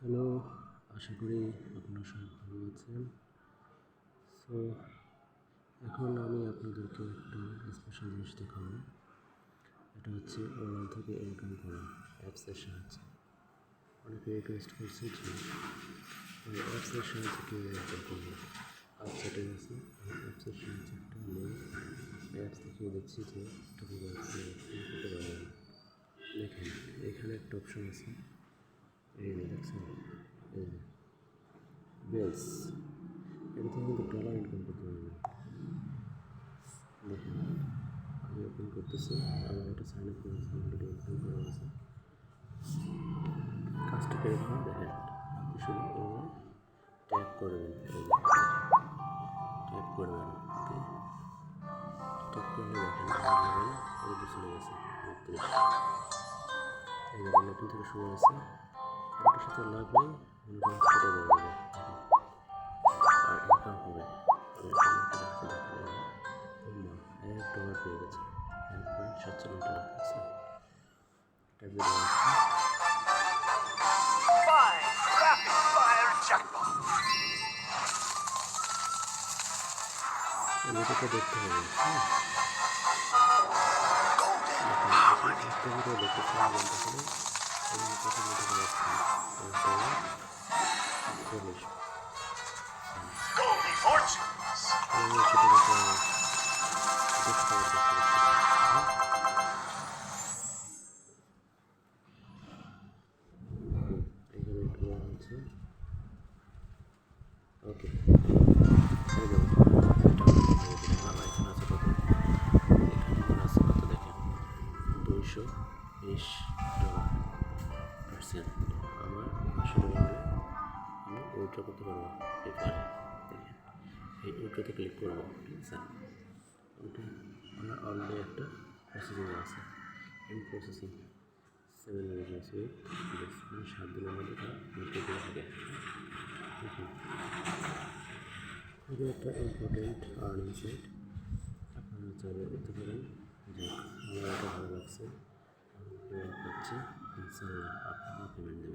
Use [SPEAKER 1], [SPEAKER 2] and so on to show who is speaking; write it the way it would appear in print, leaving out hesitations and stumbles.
[SPEAKER 1] Hello, আশা করি আপনারা সবাই ভালো আছেন। সো এখন আমি আপনাদেরকে একটা স্পেশাল জিনিস দেখাবো। এটা হচ্ছে অনলাইন থেকে ইনকাম করা অ্যাপসের সাহায্যে। অনেকে রিকোয়েস্ট করছে যে ওই অ্যাপসের সাহায্যে কীভাবে ইনকাম করবো। অ্যাপস সেটিং আছে, অ্যাপসের সাহায্যে একটা লিঙ্ক অ্যাপস দেখিয়ে দিচ্ছি যে কীভাবে আপনি করতে পারবেন। দেখেন এখানে একটা অপশন আছে, এই দেখছেন, এই বেলস, এটা থেকে কিন্তু ডলার ইনকাম করতে পারবেন। দেখেন আমি ওপেন করতেছি, আমার এটা সাইন আপ করেছি, অলরেডি ওপেন করা আছে। কাজটা কীরকম দেখেন, আপনি শুধু ট্যাপ করবেন, ট্যাপ করবেন, ওকে, ট্যাপ করলে দেখেন লেভেল অলরেডি চলে গেছে ৩৯। এই লেভেল নতুন থেকে শুরু হয়েছে, ওটার সাথে লাগলে মনে করেন কেটে দেওয়া যাবে আর ইনকাম হবে। $1 পেয়ে গেছে, 1.47 টাকা আছে। এটাকে দেখতে হবে, হ্যাঁ একটা ভিডিও দেখতেছি জানতে হলে কথা বলতে পারছি 40 ওকে, আমার এখানে আছে কত, এখানে আমার আছে কত দেখেন, $220%। আমার $500 হলে আমি উইথড্র করতে পারবো পেপারে। দেখেন এই উইথড্রতে ক্লিক করবো, ঠিক আছে, ওটা আমার অলরেডি একটা প্রসেসিং আছে, in processing 7 minutes with this, মানে 7 দিনের মধ্যে তারা উইথড্র করে থাকে। এটা একটা ইম্পর্টেন্ট আর্নিং সাইট, আপনারা চাইলে করতে পারেন। যাক, আমার এটা ভালো লাগছে, পেমেন্ট পাচ্ছি, ইনশাল্লাহ আপনারা পেমেন্ট দেবেন।